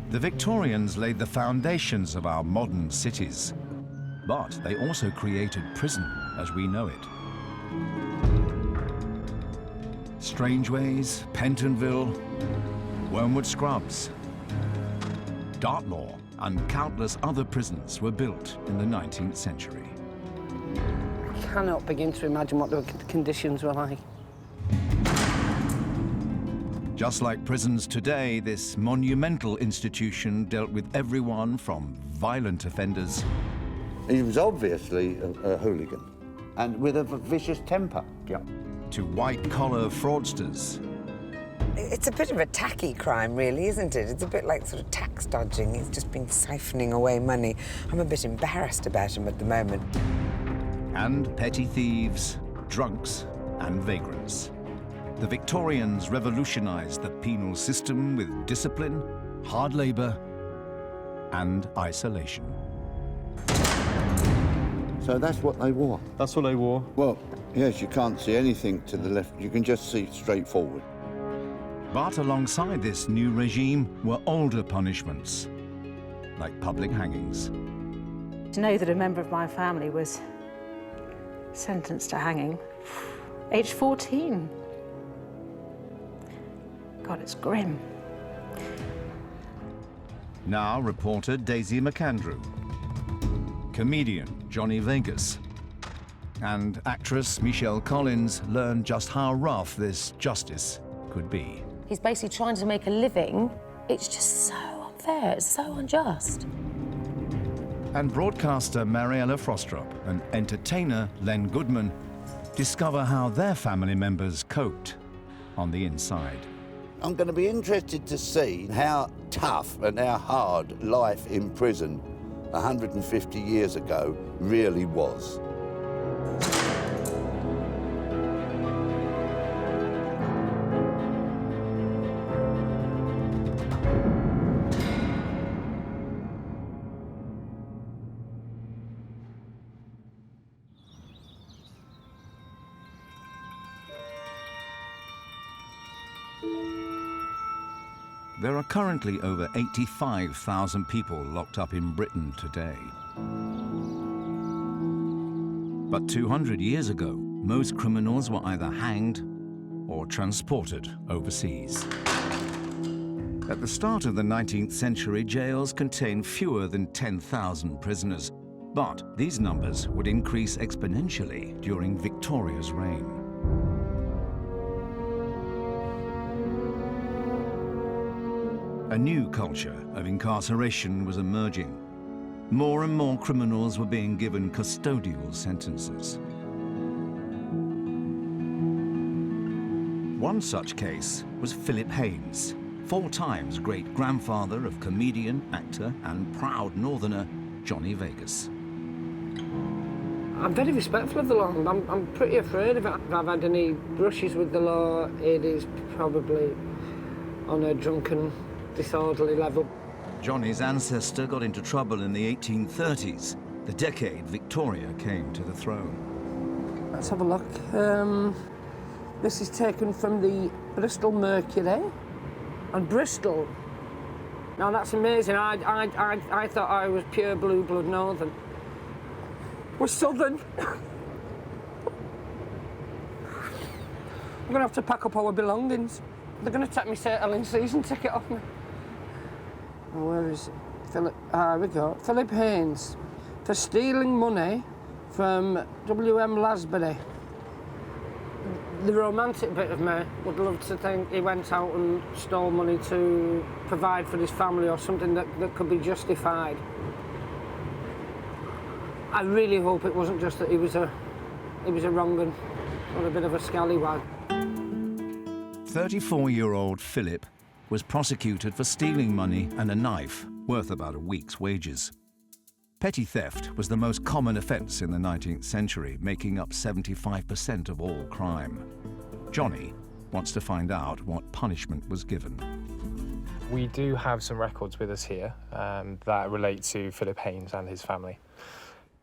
The Victorians laid the foundations of our modern cities, but they also created prison as we know it. Strangeways, Pentonville, Wormwood Scrubs, Dartmoor, and countless other prisons were built in the 19th century. I cannot begin to imagine what the conditions were like. Just like prisons today, this monumental institution dealt with everyone from violent offenders. He was obviously a hooligan, and with a vicious temper. Yeah. To white-collar fraudsters. It's a bit of a tacky crime, really, isn't it? It's a bit like sort of tax dodging. He's just been siphoning away money. I'm a bit embarrassed about him at the moment. And petty thieves, drunks, and vagrants. The Victorians revolutionized the penal system with discipline, hard labor, and isolation. So that's what they wore? That's what they wore. Well, yes, you can't see anything to the left. You can just see straight forward. But alongside this new regime were older punishments, like public hangings. To know that a member of my family was sentenced to hanging, age 14. God, it's grim. Now reporter Daisy McAndrew, comedian Johnny Vegas, and actress Michelle Collins learn just how rough this justice could be. He's basically trying to make a living. It's just so unfair, it's so unjust. And broadcaster Mariella Frostrup and entertainer Len Goodman discover how their family members coped on the inside. I'm going to be interested to see how tough and how hard life in prison 150 years ago really was. There are currently over 85,000 people locked up in Britain today. But 200 years ago, most criminals were either hanged or transported overseas. At the start of the 19th century, jails contained fewer than 10,000 prisoners, but these numbers would increase exponentially during Victoria's reign. A new culture of incarceration was emerging. More and more criminals were being given custodial sentences. One such case was Philip Haynes, 4 times great-grandfather of comedian, actor, and proud northerner Johnny Vegas. I'm very respectful of the law. I'm pretty afraid if I've had any brushes with the law, it is probably on a drunken, disorderly level. Johnny's ancestor got into trouble in the 1830s, the decade Victoria came to the throne. Let's have a look. This is taken from the Bristol Mercury. And Bristol, now that's amazing. I thought I was pure blue blood northern. We're southern. I'm gonna have to pack up our belongings. They're gonna take me St. Helens season ticket off me. Oh, where is it? Philip, here we go. Philip Haynes, for stealing money from W.M. Lasbury. The romantic bit of me would love to think he went out and stole money to provide for his family or something that could be justified. I really hope it wasn't just that he was a wrong 'un or a bit of a scallywag. 34-year-old Philip was prosecuted for stealing money and a knife worth about a week's wages. Petty theft was the most common offence in the 19th century, making up 75% of all crime. Johnny wants to find out what punishment was given. We do have some records with us here that relate to Philip Haynes and his family.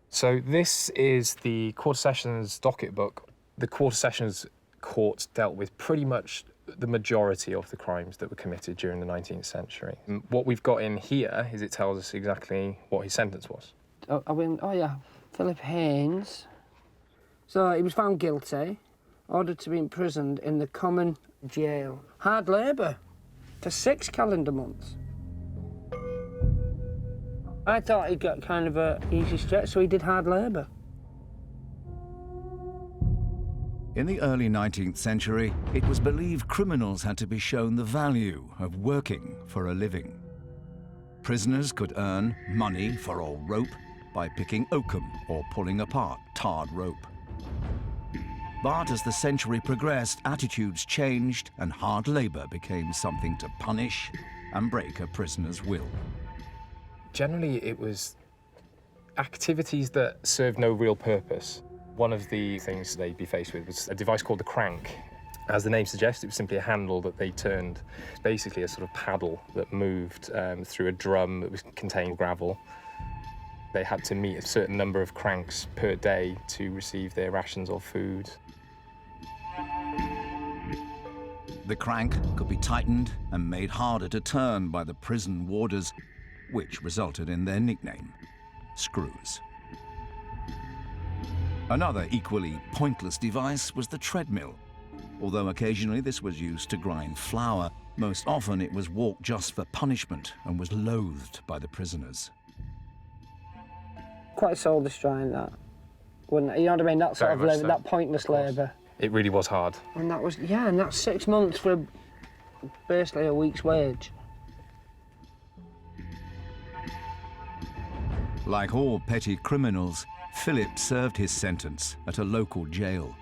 So this is the Quarter Sessions docket book. The Quarter Sessions court dealt with pretty much the majority of the crimes that were committed during the 19th century. And what we've got in here is it tells us exactly what his sentence was. Oh yeah, Philip Haynes. So he was found guilty, ordered to be imprisoned in the common jail. Hard labour for 6 calendar months. I thought he got kind of a easy stretch, so he did hard labour. In the early 19th century, it was believed criminals had to be shown the value of working for a living. Prisoners could earn money for old rope by picking oakum or pulling apart tarred rope. But as the century progressed, attitudes changed and hard labour became something to punish and break a prisoner's will. Generally, it was activities that served no real purpose. One of the things they'd be faced with was a device called the crank. As the name suggests, it was simply a handle that they turned, basically a sort of paddle that moved through a drum that contained gravel. They had to meet a certain number of cranks per day to receive their rations of food. The crank could be tightened and made harder to turn by the prison warders, which resulted in their nickname, screws. Another equally pointless device was the treadmill. Although occasionally this was used to grind flour, most often it was walked just for punishment and was loathed by the prisoners. Quite soul-destroying, that. Wouldn't it? You know what I mean? That sort of labour, so. that pointless labour. It really was hard. And that was, yeah, and that's 6 months for basically a week's wage. Like all petty criminals, Philip served his sentence at a local jail.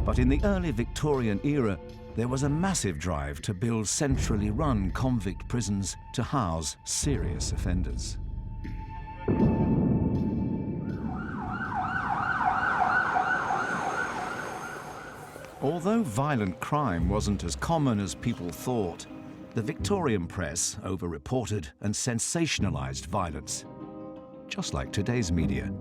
But in the early Victorian era, there was a massive drive to build centrally run convict prisons to house serious offenders. Although violent crime wasn't as common as people thought, the Victorian press over-reported and sensationalized violence, just like today's media.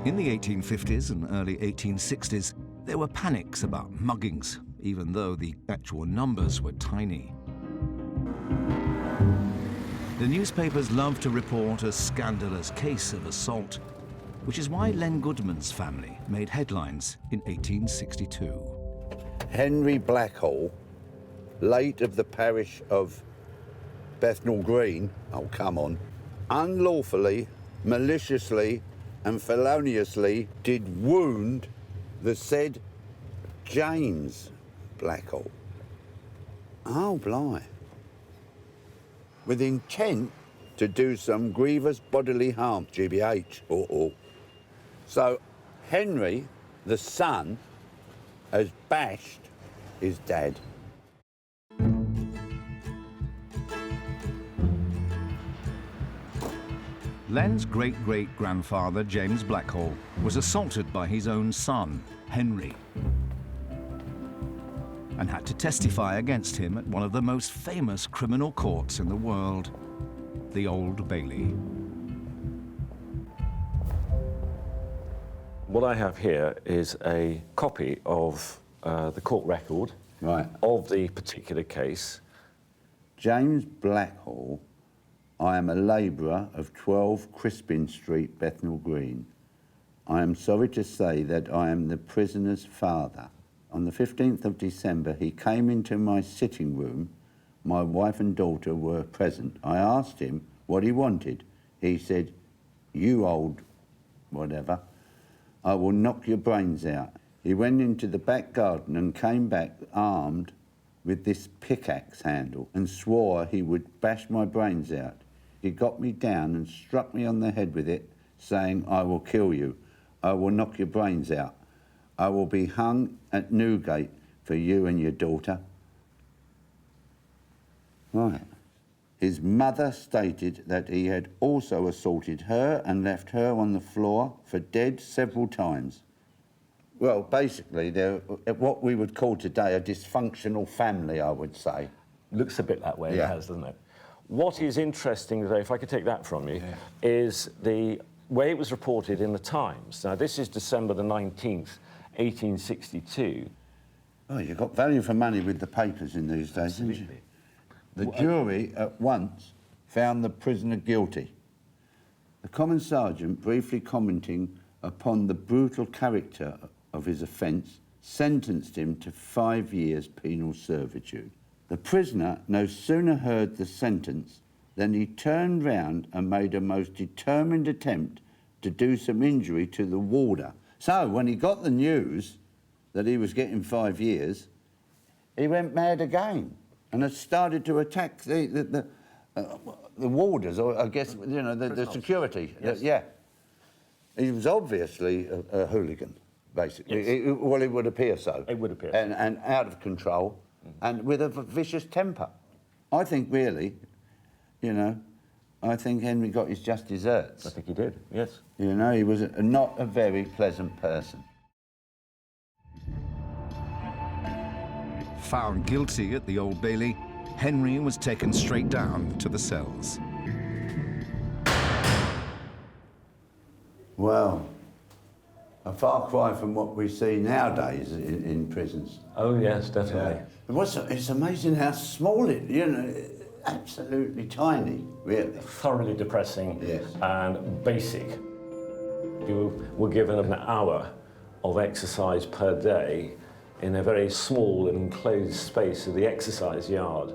In the 1850s and early 1860s, there were panics about muggings, even though the actual numbers were tiny. The newspapers loved to report a scandalous case of assault, which is why Len Goodman's family made headlines in 1862. Henry Blackhall, late of the parish of Bethnal Green, oh come on, unlawfully, maliciously and feloniously did wound the said James Blackhall. Oh, blimey. With intent to do some grievous bodily harm, GBH, So Henry, the son, has bashed his dad. Len's great-great-grandfather, James Blackhall, was assaulted by his own son, Henry, and had to testify against him at one of the most famous criminal courts in the world, the Old Bailey. What I have here is a copy of the court record of the particular case. James Blackhall, I am a labourer of 12 Crispin Street, Bethnal Green. I am sorry to say that I am the prisoner's father. On the 15th of December, he came into my sitting room. My wife and daughter were present. I asked him what he wanted. He said, "You old whatever, I will knock your brains out." He went into the back garden and came back armed with this pickaxe handle and swore he would bash my brains out. He got me down and struck me on the head with it, saying, "I will kill you. I will knock your brains out. I will be hung at Newgate for you and your daughter." Right. His mother stated that he had also assaulted her and left her on the floor for dead several times. Well, basically, they're what we would call today a dysfunctional family, I would say. Looks a bit that way, it has, doesn't it? What is interesting today, if I could take that from you, is the way it was reported in the Times. Now, this is December the 19th, 1862. Oh, you've got value for money with the papers in these days, haven't you? The jury at once found the prisoner guilty. The common sergeant, briefly commenting upon the brutal character of his offence, sentenced him to 5 years penal servitude. The prisoner no sooner heard the sentence than he turned round and made a most determined attempt to do some injury to the warder. So when he got the news that he was getting 5 years, he went mad again and had started to attack the warders, or I guess, you know, the security. Yes. Yeah. He was obviously a hooligan, basically. Yes. Well, it would appear so. It would appear so. And out of control, and with a vicious temper. I think, really, you know, I think Henry got his just desserts. I think he did, yes. You know, he was not a very pleasant person. Found guilty at the Old Bailey, Henry was taken straight down to the cells. Well, a far cry from what we see nowadays in prisons. Oh, yes, definitely. Yeah. It's amazing how small it, you know, absolutely tiny, really. Thoroughly depressing, Yes. and basic. You were given an hour of exercise per day in a very small and enclosed space of the exercise yard.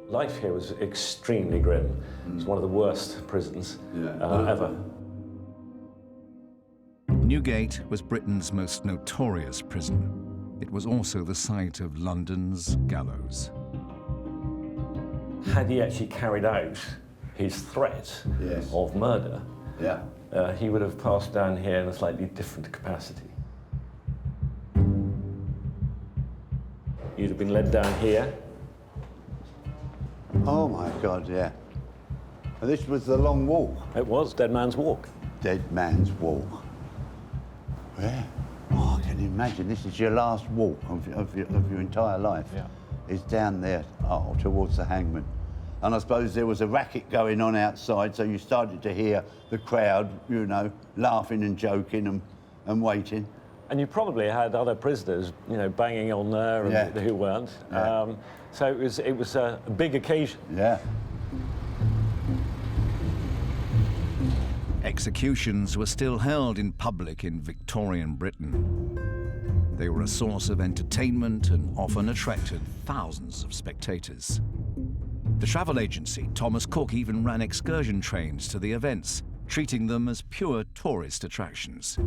Life here was extremely grim. It was one of the worst prisons ever. Newgate was Britain's most notorious prison. It was also the site of London's gallows. Had he actually carried out his threat of murder, he would have passed down here in a slightly different capacity. You'd have been led down here. Oh, my God, yeah. And this was the long walk. It was Dead Man's Walk. Dead Man's Walk. Yeah. Oh, I can imagine. This is your last walk of your entire life. Yeah. It's down there, towards the hangman. And I suppose there was a racket going on outside, so you started to hear the crowd, you know, laughing and joking and waiting. And you probably had other prisoners, you know, banging on there and who weren't. Yeah. So it was a big occasion. Yeah. Executions were still held in public in Victorian Britain. They were a source of entertainment and often attracted thousands of spectators. The travel agency Thomas Cook even ran excursion trains to the events, treating them as pure tourist attractions.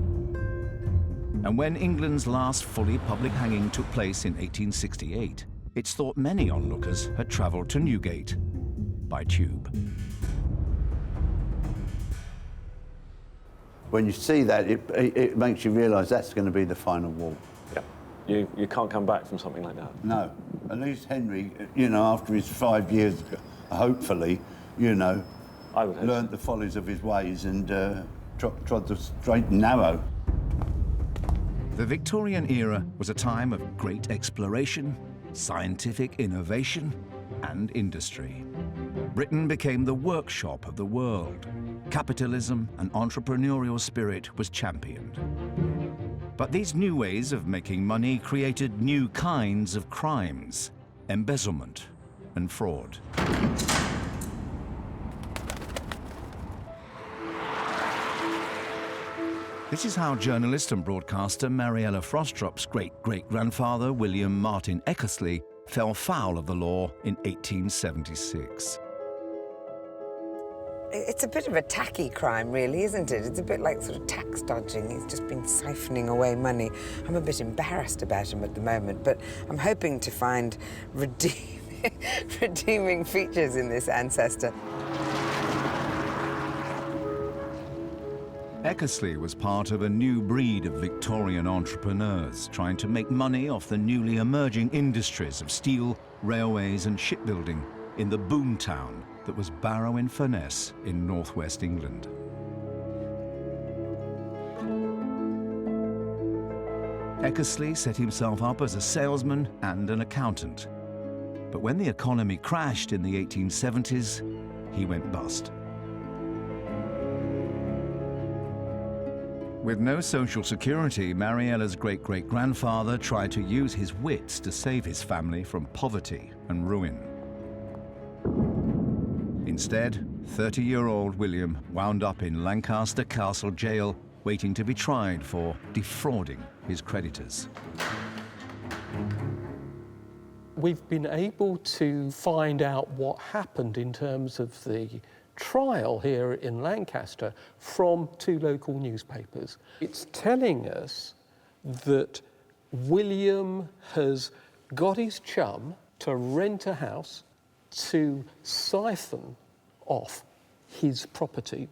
And when England's last fully public hanging took place in 1868, it's thought many onlookers had travelled to Newgate by tube. When you see that, it makes you realise that's going to be the final walk. Yeah. You can't come back from something like that. No. At least Henry, you know, after his 5 years, hopefully, you know, learnt the follies of his ways and trod the straight and narrow. The Victorian era was a time of great exploration, scientific innovation, and industry. Britain became the workshop of the world. Capitalism and entrepreneurial spirit was championed. But these new ways of making money created new kinds of crimes, embezzlement and fraud. This is how journalist and broadcaster Mariella Frostrup's great-great-grandfather, William Martin Eckersley, fell foul of the law in 1876. It's a bit of a tacky crime, really, isn't it? It's a bit like sort of tax dodging. He's just been siphoning away money. I'm a bit embarrassed about him at the moment, but I'm hoping to find redeeming features in this ancestor. Eckersley was part of a new breed of Victorian entrepreneurs trying to make money off the newly emerging industries of steel, railways and shipbuilding in the boom town that was Barrow-in-Furness in northwest England. Eckersley set himself up as a salesman and an accountant. But when the economy crashed in the 1870s, he went bust. With no social security, Mariella's great-great-grandfather tried to use his wits to save his family from poverty and ruin. Instead, 30-year-old William wound up in Lancaster Castle Jail, waiting to be tried for defrauding his creditors. We've been able to find out what happened in terms of the trial here in Lancaster from 2 local newspapers. It's telling us that William has got his chum to rent a house to siphon off his property.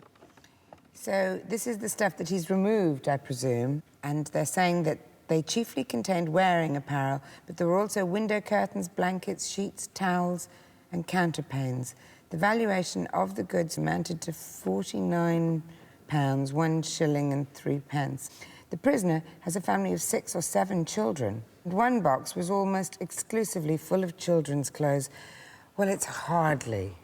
So this is the stuff that he's removed, I presume, and they're saying that they chiefly contained wearing apparel, but there were also window curtains, blankets, sheets, towels, and counterpanes. The valuation of the goods amounted to £49, 1 shilling and 3 pence. The prisoner has a family of 6 or 7 children, and one box was almost exclusively full of children's clothes. Well, it's hardly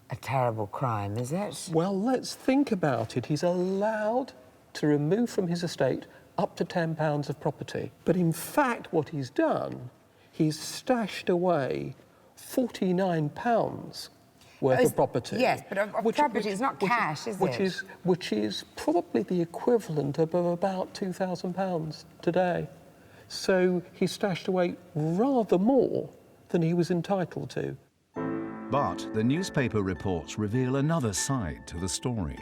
a terrible crime, is it? Well, let's think about it. He's allowed to remove from his estate up to £10 of property. But in fact, what he's done, he's stashed away £49 worth of property. Yes, but of property, it's not cash, is it? Which is probably the equivalent of about £2,000 today. So he stashed away rather more than he was entitled to. But the newspaper reports reveal another side to the story.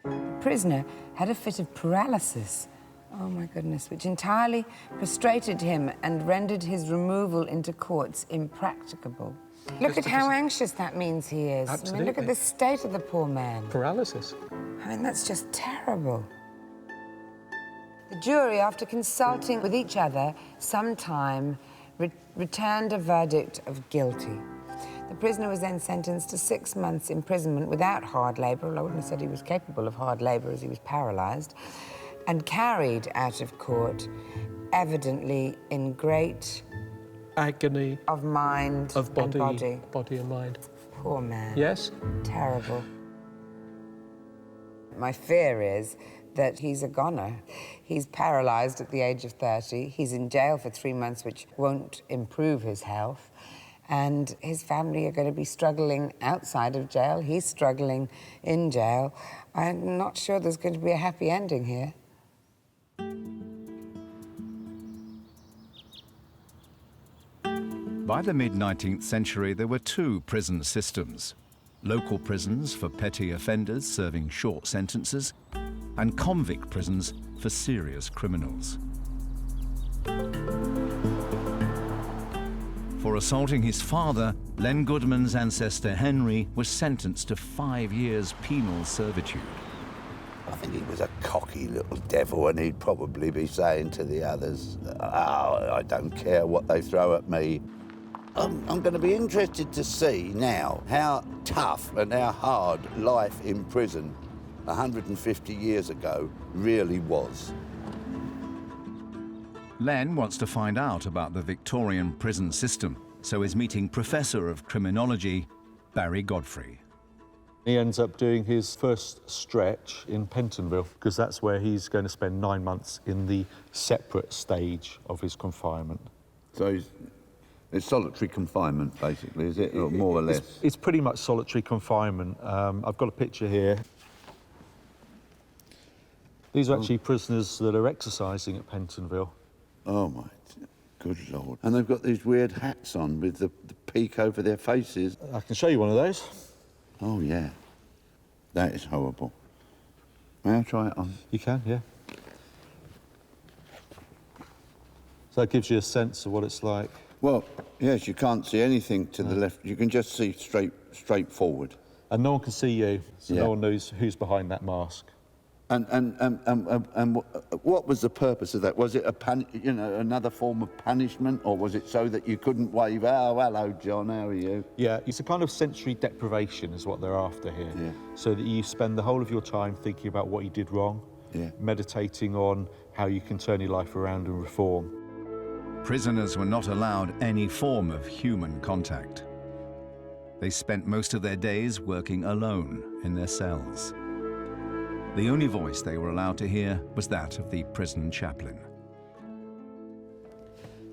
The prisoner had a fit of paralysis, oh my goodness, which entirely frustrated him and rendered his removal into courts impracticable. Look at how anxious that means he is. Absolutely. I mean, look at the state of the poor man. Paralysis. I mean, that's just terrible. The jury, after consulting with each other some time, returned a verdict of guilty. The prisoner was then sentenced to 6 months' imprisonment without hard labour. I wouldn't have said he was capable of hard labour as he was paralysed, and carried out of court, evidently in great agony of mind of body, and body. Body and mind. Poor man. Yes? Terrible. My fear is that he's a goner. He's paralysed at the age of 30. He's in jail for 3 months, which won't improve his health. And his family are going to be struggling outside of jail. He's struggling in jail. I'm not sure there's going to be a happy ending here. By the mid-19th century, there were 2 prison systems: local prisons for petty offenders serving short sentences, and convict prisons for serious criminals. For assaulting his father, Len Goodman's ancestor Henry was sentenced to 5 years penal servitude. I think he was a cocky little devil, and he'd probably be saying to the others, "Oh, I don't care what they throw at me." I'm going to be interested to see now how tough and how hard life in prison 150 years ago really was. Len wants to find out about the Victorian prison system, so is meeting Professor of Criminology, Barry Godfrey. He ends up doing his first stretch in Pentonville, because that's where he's going to spend 9 months in the separate stage of his confinement. So it's solitary confinement, basically, is it? Or more or less? It's pretty much solitary confinement. I've got a picture here. These are actually prisoners that are exercising at Pentonville. Oh, my good Lord. And they've got these weird hats on with the peak over their faces. I can show you one of those. Oh, yeah. That is horrible. May I try it on? You can, yeah. So that gives you a sense of what it's like. Well, yes, you can't see anything to the left. You can just see straight forward. And no one can see you, so Yeah. no one knows who's behind that mask. And what was the purpose of that? Was it another form of punishment, or was it so that you couldn't wave, "Oh, hello, John, how are you?" Yeah, it's a kind of sensory deprivation is what they're after here. Yeah. So that you spend the whole of your time thinking about what you did wrong, Yeah. meditating on how you can turn your life around and reform. Prisoners were not allowed any form of human contact. They spent most of their days working alone in their cells. The only voice they were allowed to hear was that of the prison chaplain.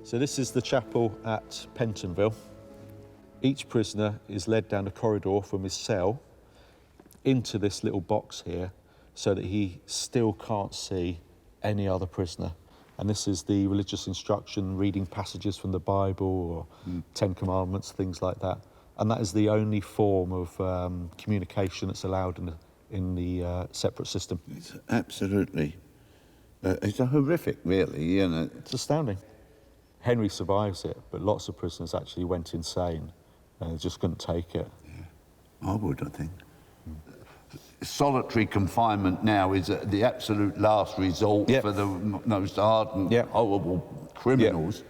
So this is the chapel at Pentonville. Each prisoner is led down a corridor from his cell into this little box here so that he still can't see any other prisoner. And this is the religious instruction, reading passages from the Bible or Ten Commandments, things like that. And that is the only form of communication that's allowed in the separate system. It's absolutely, it's a horrific, really, you know. It's astounding. Henry survives it, but lots of prisoners actually went insane and they just couldn't take it. Yeah, I would, I think. Solitary confinement now is the absolute last resort for the most hardened, horrible criminals.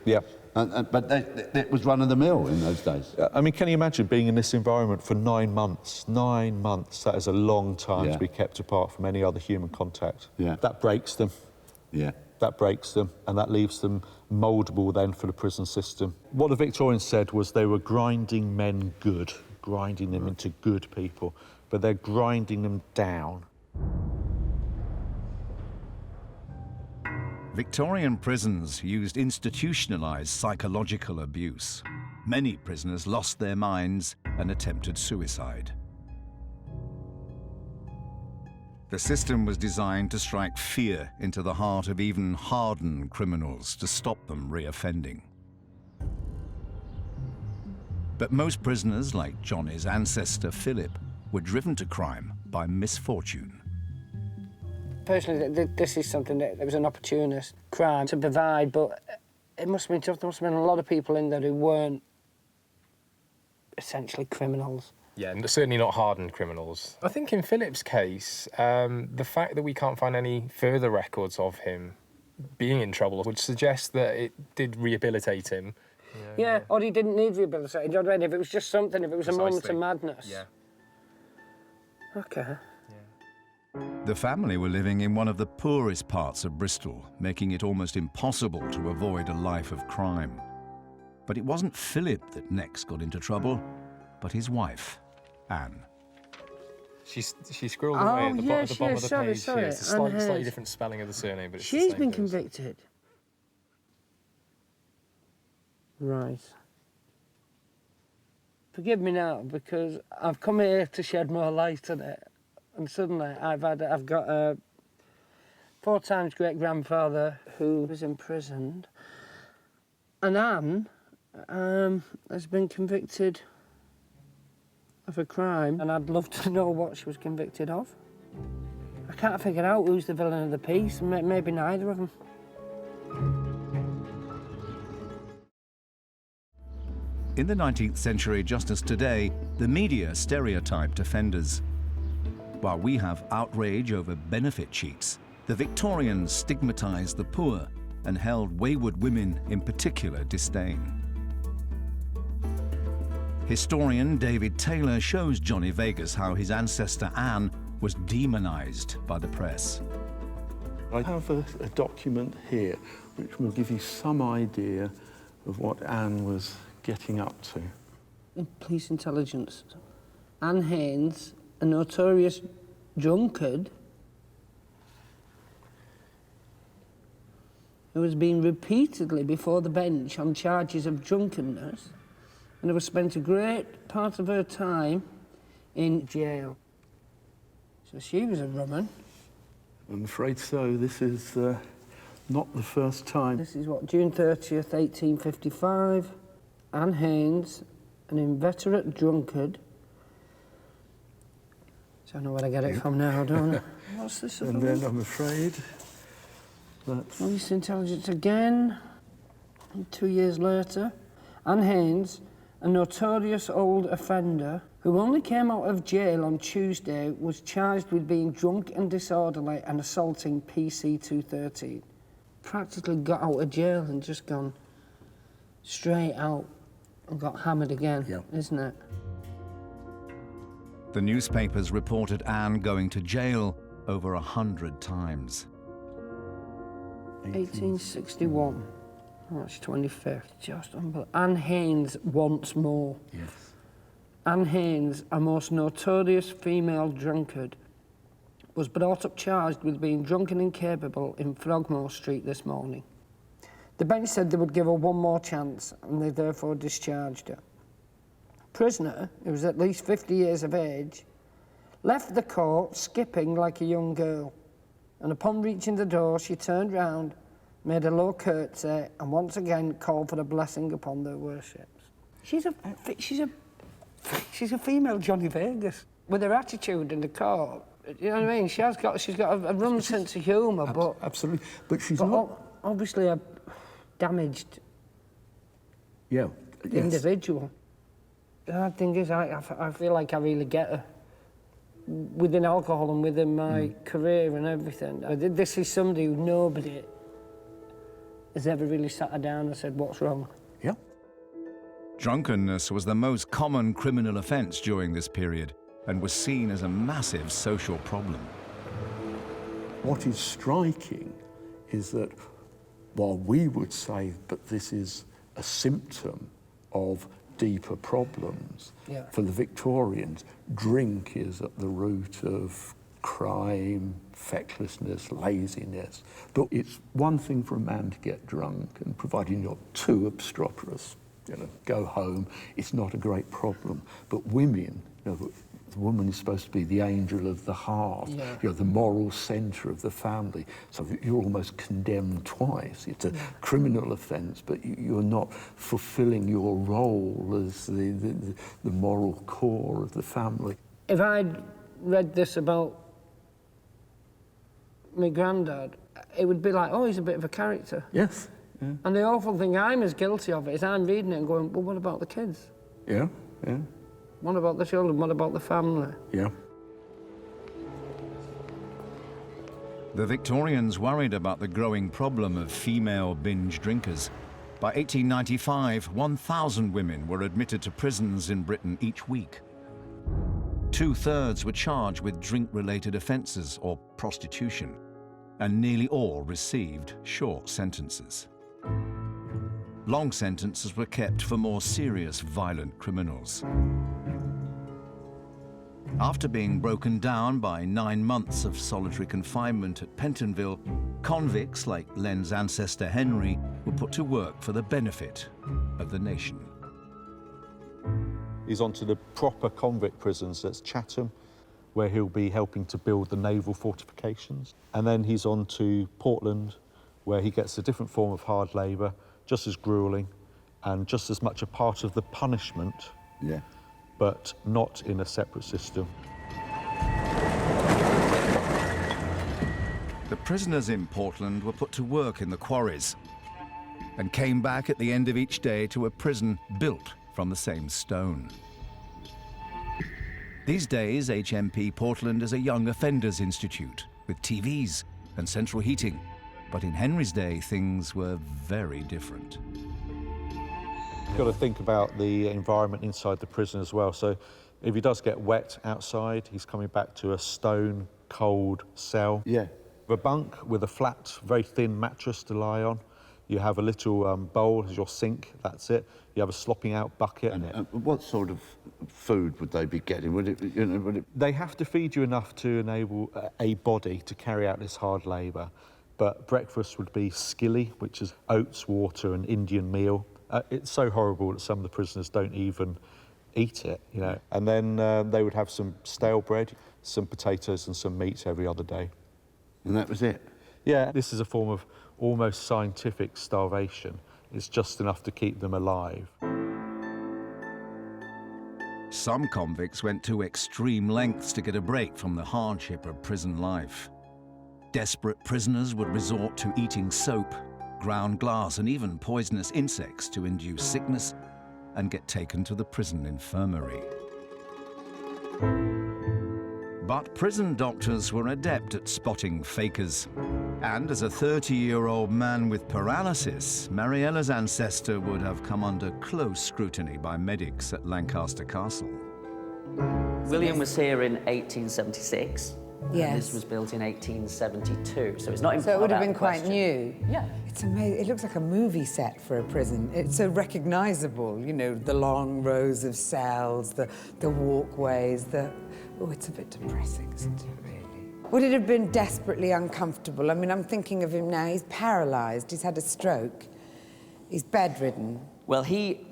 But that was run of the mill in those days. I mean, can you imagine being in this environment for 9 months? 9 months, that is a long time to be kept apart from any other human contact. That breaks them. That breaks them, and that leaves them mouldable then for the prison system. What the Victorians said was they were grinding men good, grinding them into good people, but they're grinding them down. Victorian prisons used institutionalized psychological abuse. Many prisoners lost their minds and attempted suicide. The system was designed to strike fear into the heart of even hardened criminals to stop them reoffending. But most prisoners, like Johnny's ancestor Philip, were driven to crime by misfortune. Personally, this is something that was an opportunist crime to provide, but it must have been tough. There must have been a lot of people in there who weren't essentially criminals. Yeah, and certainly not hardened criminals. I think in Philip's case, the fact that we can't find any further records of him being in trouble would suggest that it did rehabilitate him. Yeah, or he didn't need rehabilitation. You know what I mean? If it was just something, if it was a moment of madness. Yeah. OK. The family were living in one of the poorest parts of Bristol, making it almost impossible to avoid a life of crime. But it wasn't Philip that next got into trouble, but his wife, Anne. She scrolled away at the bottom of the page. Sorry. It's a slightly different spelling of the surname, but it's She's the same been person. convicted. Right. Forgive me now, because I've come here to shed more light on it, and suddenly I've got a 4 times great-grandfather who was imprisoned, and Anne has been convicted of a crime, and I'd love to know what she was convicted of. I can't figure out who's the villain of the piece, maybe neither of them. In the 19th century, just as today, the media stereotyped offenders. While we have outrage over benefit cheats, the Victorians stigmatized the poor and held wayward women in particular disdain. Historian David Taylor shows Johnny Vegas how his ancestor Anne was demonized by the press. I have a document here which will give you some idea of what Anne was getting up to. In police intelligence, Anne Haynes, a notorious drunkard who has been repeatedly before the bench on charges of drunkenness and who has spent a great part of her time in jail. So she was a woman. I'm afraid so. This is not the first time. This is what, June 30th, 1855. Anne Haynes, an inveterate drunkard. So I know where I get it from now, don't I? What's this about? And then I'm afraid that's... Police intelligence again. And 2 years later, Anne Haynes, a notorious old offender who only came out of jail on Tuesday, was charged with being drunk and disorderly and assaulting PC 213. Practically got out of jail and just gone straight out and got hammered again, isn't it? The newspapers reported Anne going to jail over 100 times. 1861, March 25th, just unbelievable. Anne Haynes once more. Yes. Anne Haynes, a most notorious female drunkard, was brought up charged with being drunk and incapable in Frogmore Street this morning. The bench said they would give her one more chance and they therefore discharged her. Prisoner, who was at least 50 years of age, left the court skipping like a young girl, and upon reaching the door she turned round, made a low curtsy and once again called for a blessing upon their worships. She's a female Johnny Vegas. With her attitude in the court, you know what I mean? She's got a rum sense of humour, but... Absolutely, but she's not... Obviously a damaged individual. The thing is, I feel like I really get her. Within alcohol and within my career and everything. This is somebody who nobody has ever really sat her down and said, what's wrong? Yeah. Drunkenness was the most common criminal offence during this period and was seen as a massive social problem. What is striking is that while we would say that this is a symptom of deeper problems, for the Victorians, drink is at the root of crime, fecklessness, laziness. But it's one thing for a man to get drunk, and providing you're too obstreperous, go home, it's not a great problem. But women, the woman is supposed to be the angel of the heart, the moral centre of the family. So you're almost condemned twice. It's a criminal offence, but you're not fulfilling your role as the moral core of the family. If I'd read this about my granddad, it would be like, oh, he's a bit of a character. Yes. Yeah. And the awful thing I'm as guilty of it is I'm reading it and going, well, what about the kids? Yeah, yeah. What about the children? What about the family? Yeah. The Victorians worried about the growing problem of female binge drinkers. By 1895, 1,000 women were admitted to prisons in Britain each week. 2/3 were charged with drink-related offences or prostitution, and nearly all received short sentences. Long sentences were kept for more serious violent criminals. After being broken down by 9 months of solitary confinement at Pentonville, convicts like Len's ancestor Henry were put to work for the benefit of the nation. He's on to the proper convict prisons at Chatham, where he'll be helping to build the naval fortifications. And then he's on to Portland, where he gets a different form of hard labour, just as gruelling and just as much a part of the punishment, but not in a separate system. The prisoners in Portland were put to work in the quarries and came back at the end of each day to a prison built from the same stone. These days, HMP Portland is a young offenders institute with TVs and central heating. But in Henry's day, things were very different. You've got to think about the environment inside the prison as well. So if he does get wet outside, he's coming back to a stone, cold cell. Yeah. A bunk with a flat, very thin mattress to lie on. You have a little bowl as your sink, that's it. You have a slopping out bucket. And what sort of food would they be getting? Would it... They have to feed you enough to enable a body to carry out this hard labour. But breakfast would be skilly, which is oats, water and Indian meal. It's so horrible that some of the prisoners don't even eat it, And then they would have some stale bread, some potatoes and some meat every other day. And that was it? Yeah, this is a form of almost scientific starvation. It's just enough to keep them alive. Some convicts went to extreme lengths to get a break from the hardship of prison life. Desperate prisoners would resort to eating soap, ground glass and even poisonous insects to induce sickness and get taken to the prison infirmary. But prison doctors were adept at spotting fakers. And as a 30-year-old man with paralysis, Mariella's ancestor would have come under close scrutiny by medics at Lancaster Castle. William was here in 1876. Yes. And this was built in 1872, so it's not. So it would have been quite new. Yeah. It's amazing. It looks like a movie set for a prison. It's so recognisable. The long rows of cells, the walkways. Oh, it's a bit depressing, isn't it? Really. Would it have been desperately uncomfortable? I mean, I'm thinking of him now. He's paralysed. He's had a stroke. He's bedridden. Well, he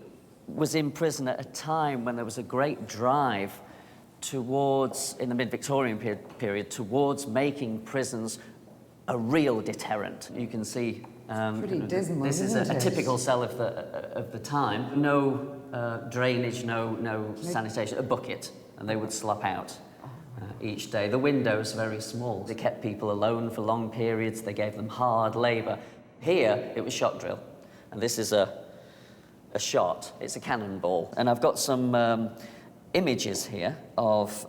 was in prison at a time when there was a great drive towards, in the mid-Victorian period, towards making prisons a real deterrent. You can see pretty dismal, this is isn't a it? typical cell of the time. No drainage, no sanitation, a bucket, and they would slop out each day. The windows very small. They kept people alone for long periods. They gave them hard labour. Here, it was shot drill, and this is a shot. It's a cannonball, and I've got some images here of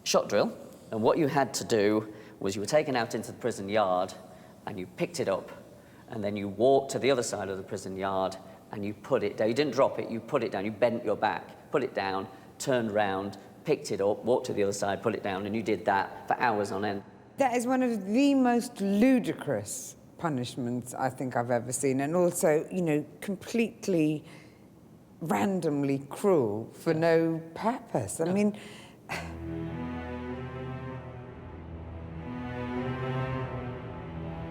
shot drill, and what you had to do was you were taken out into the prison yard and you picked it up, and then you walked to the other side of the prison yard and you put it down. You didn't drop it, you put it down, you bent your back, put it down, turned round, picked it up, walked to the other side, put it down, and you did that for hours on end. That is one of the most ludicrous punishments I think I've ever seen, and also, you know, completely randomly cruel for no purpose. I mean...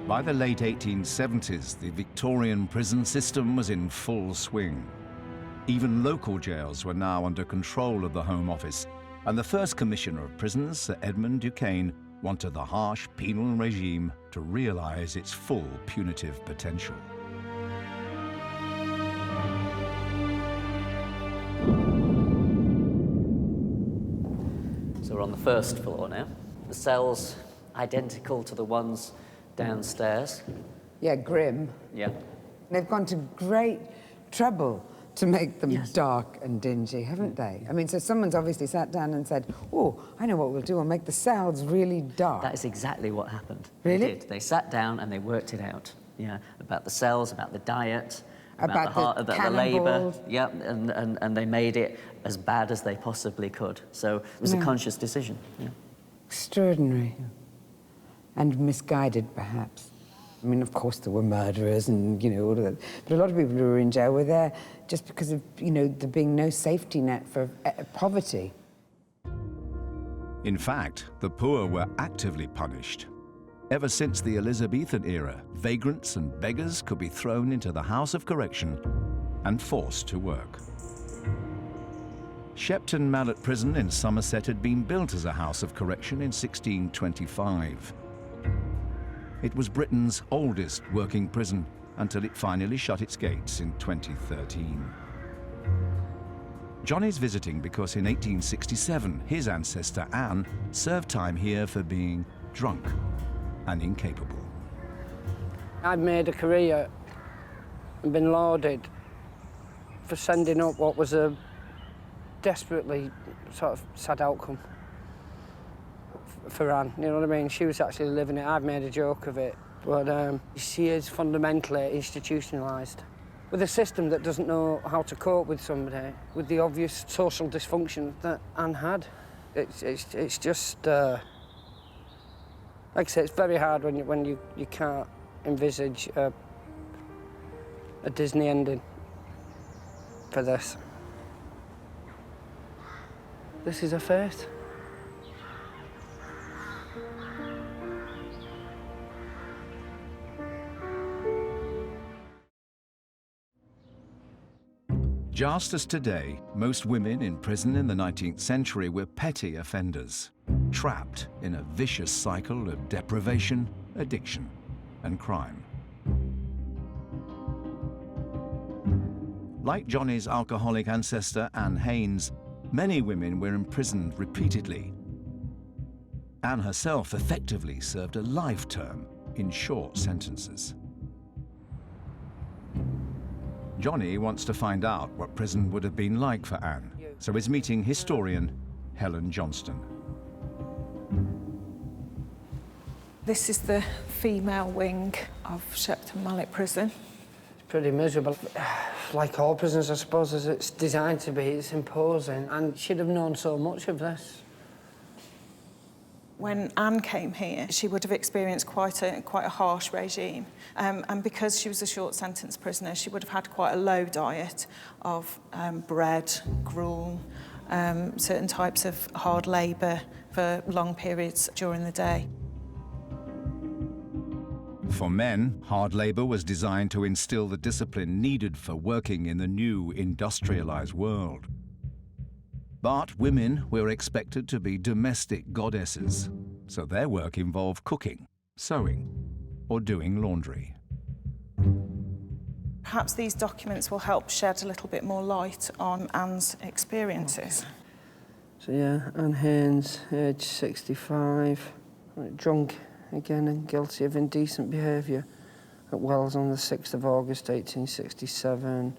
By the late 1870s, the Victorian prison system was in full swing. Even local jails were now under control of the Home Office, and the first Commissioner of Prisons, Sir Edmund Duquesne, wanted the harsh penal regime to realise its full punitive potential. So we're on the first floor now. The cells identical to the ones downstairs. Yeah, grim. Yeah. They've gone to great trouble to make them dark and dingy, haven't they? I mean, so someone's obviously sat down and said, oh, I know what we'll do, we'll make the cells really dark. That is exactly what happened. Really? They did. They sat down and they worked it out. Yeah, about the cells, about the diet, about the labour. Yeah, and they made it as bad as they possibly could. So it was a conscious decision. Yeah. Extraordinary. And misguided, perhaps. I mean, of course, there were murderers and, you know, all of that. But a lot of people who were in jail were there just because of, you know, there being no safety net for poverty. In fact, the poor were actively punished. Ever since the Elizabethan era, vagrants and beggars could be thrown into the House of Correction and forced to work. Shepton Mallet Prison in Somerset had been built as a House of Correction in 1625. It was Britain's oldest working prison until it finally shut its gates in 2013. Johnny's visiting because in 1867, his ancestor Anne served time here for being drunk and incapable. I'd made a career and been lauded for sending up what was a desperately sort of sad outcome for Anne, you know what I mean? She was actually living it. I've made a joke of it, but she is fundamentally institutionalised. With a system that doesn't know how to cope with somebody, with the obvious social dysfunction that Anne had. It's just, like I say, it's very hard when you can't envisage a Disney ending for this. This is her fate. Just as today, most women in prison in the 19th century were petty offenders, trapped in a vicious cycle of deprivation, addiction, and crime. Like Johnny's alcoholic ancestor, Anne Haynes, many women were imprisoned repeatedly. Anne herself effectively served a life term in short sentences. Johnny wants to find out what prison would have been like for Anne, so is meeting historian Helen Johnston. This is the female wing of Shepton Mallet Prison. It's pretty miserable. Like all prisons, I suppose, as it's designed to be, it's imposing, and she'd have known so much of this. When Anne came here, she would have experienced quite a harsh regime. And because she was a short sentence prisoner, she would have had quite a low diet of bread, gruel, certain types of hard labour for long periods during the day. For men, hard labour was designed to instill the discipline needed for working in the new industrialised world. But women were expected to be domestic goddesses, so their work involved cooking, sewing, or doing laundry. Perhaps these documents will help shed a little bit more light on Anne's experiences. So yeah, Anne Haynes, age 65, drunk again and guilty of indecent behaviour at Wells on the 6th of August 1867.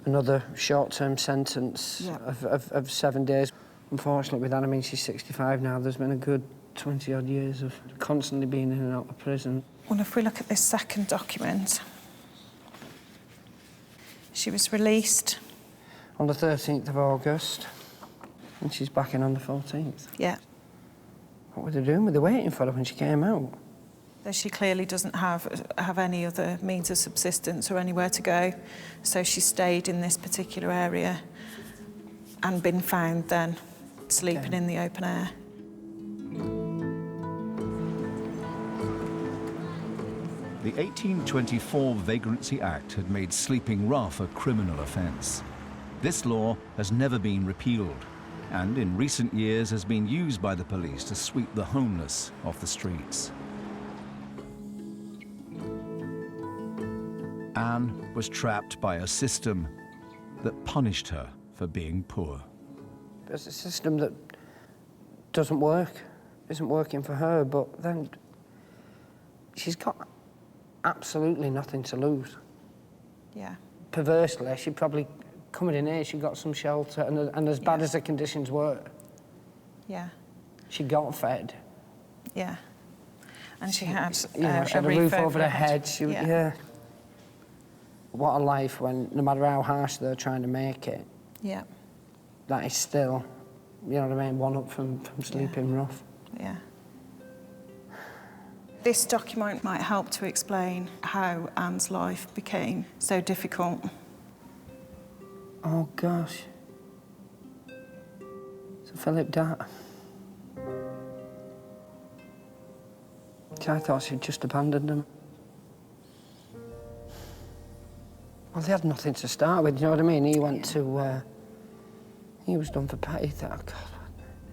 Another short-term sentence of 7 days. Unfortunately with Anne, I mean, she's 65 now, there's been a good 20-odd years of constantly being in and out of prison. Well, if we look at this second document, she was released on the 13th of August, and she's back in on the 14th. Yeah. What were they doing? Were they waiting for her when she came out? Though she clearly doesn't have any other means of subsistence or anywhere to go, so she stayed in this particular area and been found then sleeping in the open air. The 1824 Vagrancy Act had made sleeping rough a criminal offence. This law has never been repealed, and in recent years has been used by the police to sweep the homeless off the streets. Anne was trapped by a system that punished her for being poor. It's a system that doesn't work, isn't working for her, but then she's got absolutely nothing to lose. Yeah. Perversely, she probably, coming in here, she got some shelter, and as bad as the conditions were, yeah, she got fed. Yeah. And she had, she had a roof over her head. Yeah. What a life when, no matter how harsh they're trying to make it, yeah, that is still, you know what I mean, one up from sleeping rough. Yeah. This document might help to explain how Anne's life became so difficult. Oh, gosh. So Philip died. I thought she'd just abandoned him. Well, they had nothing to start with, you know what I mean? He went to, he was done for petty. He thought, oh, God,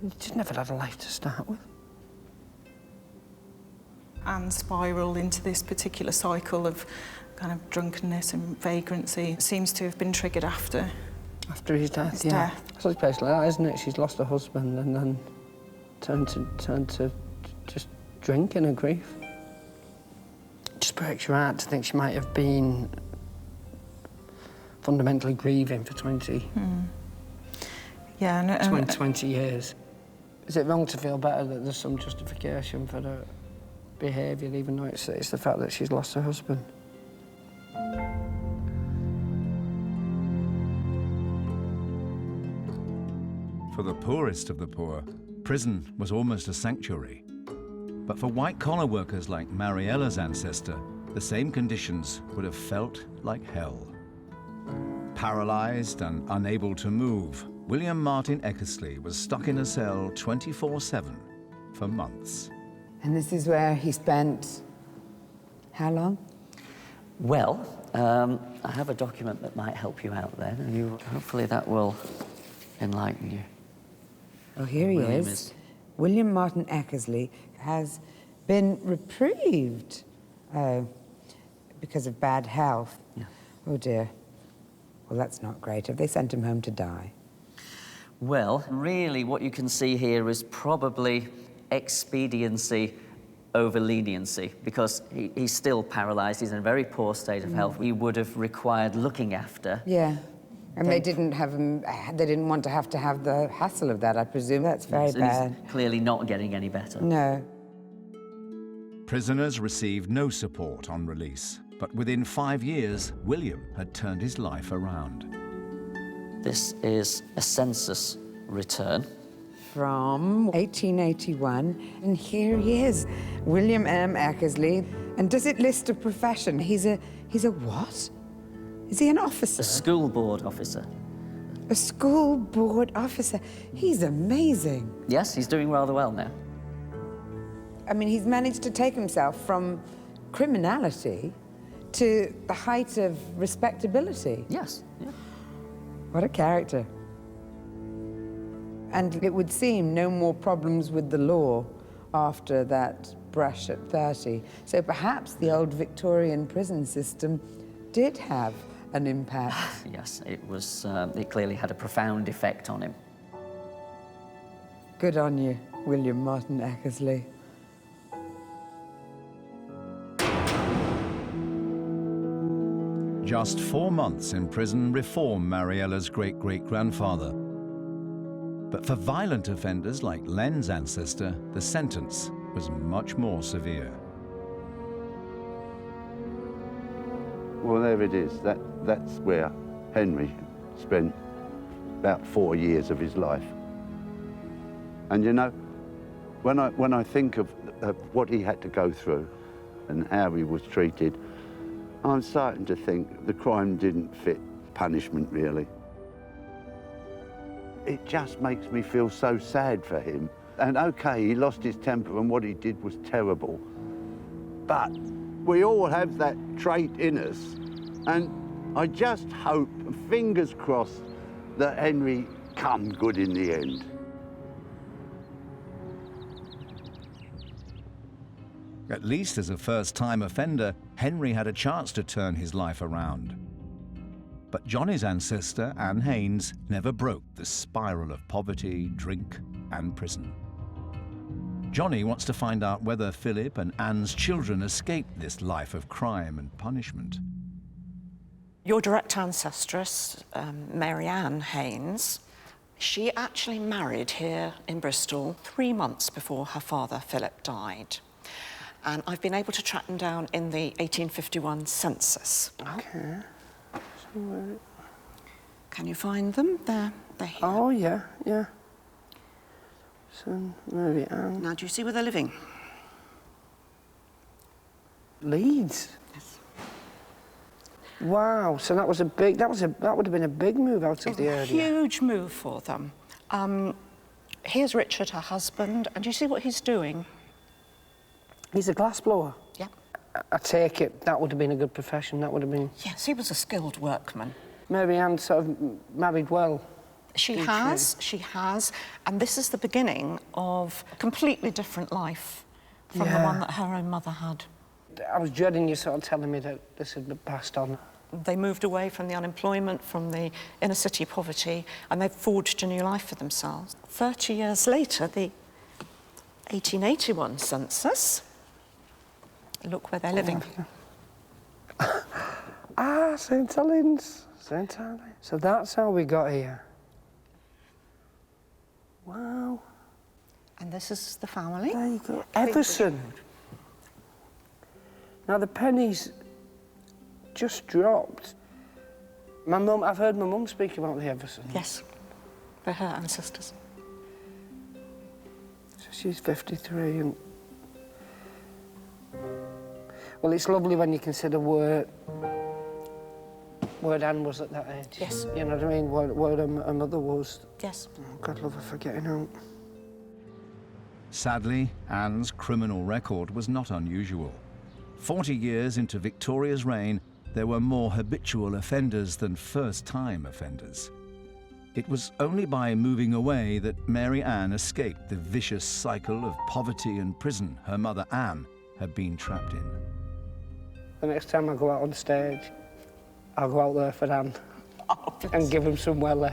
he just never had a life to start with. Anne spiralled into this particular cycle of kind of drunkenness and vagrancy. It seems to have been triggered after his death. So it's basically that, isn't it? She's lost her husband and then turned to just drinking and grief. It just breaks your heart to think she might have been fundamentally grieving for 20 years. Is it wrong to feel better that there's some justification for the behaviour, even though it's the fact that she's lost her husband? For the poorest of the poor, prison was almost a sanctuary. But for white-collar workers like Mariella's ancestor, the same conditions would have felt like hell. Paralysed and unable to move, William Martin Eckersley was stuck in a cell 24/7 for months. And this is where he spent how long? Well, I have a document that might help you out then, and hopefully that will enlighten you. Oh, here he is. William Martin Eckersley has been reprieved because of bad health. Yeah. Oh, dear. Well, that's not great. Have they sent him home to die? Well, really what you can see here is probably expediency over leniency, because he's still paralysed, he's in a very poor state of health. He would have required looking after. Yeah. And they didn't have him, they didn't want to have the hassle of that, I presume. That's very bad. He's clearly not getting any better. No. Prisoners received no support on release, but within 5 years, William had turned his life around. This is a census return. From 1881, and here he is, William M. Eckersley. And does it list a profession? He's a what? Is he an officer? A school board officer. A school board officer. He's amazing. Yes, he's doing rather well now. I mean, he's managed to take himself from criminality to the height of respectability. Yes, yeah. What a character. And it would seem no more problems with the law after that brush at 30. So perhaps the old Victorian prison system did have an impact. Yes, it clearly had a profound effect on him. Good on you, William Martin Eckersley. Just 4 months in prison reformed Mariella's great-great-grandfather. But for violent offenders like Len's ancestor, the sentence was much more severe. Well, there it is. That's where Henry spent about 4 years of his life. And you know, when I think of what he had to go through and how he was treated, I'm starting to think the crime didn't fit punishment, really. It just makes me feel so sad for him. And okay, he lost his temper and what he did was terrible. But we all have that trait in us. And I just hope, fingers crossed, that Henry come good in the end. At least as a first-time offender, Henry had a chance to turn his life around. But Johnny's ancestor, Anne Haynes, never broke the spiral of poverty, drink, and prison. Johnny wants to find out whether Philip and Anne's children escaped this life of crime and punishment. Your direct ancestress, Marianne Haynes, she actually married here in Bristol 3 months before her father, Philip, died. And I've been able to track them down in the 1851 census. Okay. Can you find them? They're here. Oh, yeah, yeah. So, Marianne. Now, do you see where they're living? Leeds? Yes. Wow, so that would have been a big move out of the area. A huge move for them. Here's Richard, her husband, and do you see what he's doing? He's a glassblower? Yeah. I take it that would have been a good profession, that would have been... Yes, he was a skilled workman. Marianne sort of married well. She has, and this is the beginning of a completely different life from the one that her own mother had. I was dreading you sort of telling me that this had been passed on. They moved away from the unemployment, from the inner city poverty, and they've forged a new life for themselves. 30 years later, the 1881 census. Look where they're living. Ah, St Helens. St Helens. So that's how we got here. Wow. And this is the family. There you go. Everson. Now the pennies just dropped. I've heard my mum speak about the Everson. Yes. They're her ancestors. So she's 53 and... Well, it's lovely when you consider where Anne was at that age. Yes. You know what I mean? Where her mother was. Yes. Oh, God love her for getting out. Sadly, Anne's criminal record was not unusual. 40 years into Victoria's reign, there were more habitual offenders than first-time offenders. It was only by moving away that Mary Ann escaped the vicious cycle of poverty and prison her mother Anne had been trapped in. The next time I go out on stage, I'll go out there for Anne and give him some welly.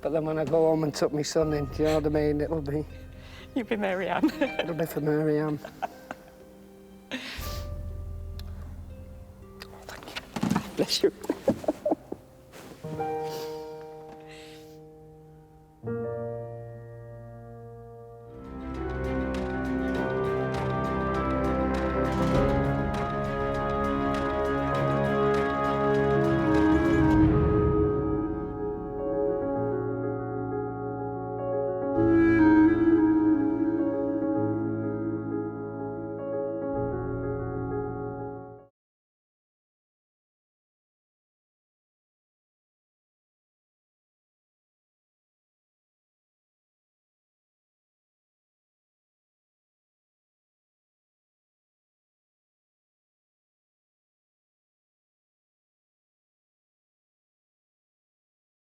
But then when I go home and tuck my son in, do you know what I mean? It'll be... You'll be Marianne. It'll be for Marianne. Oh, thank you. Bless you.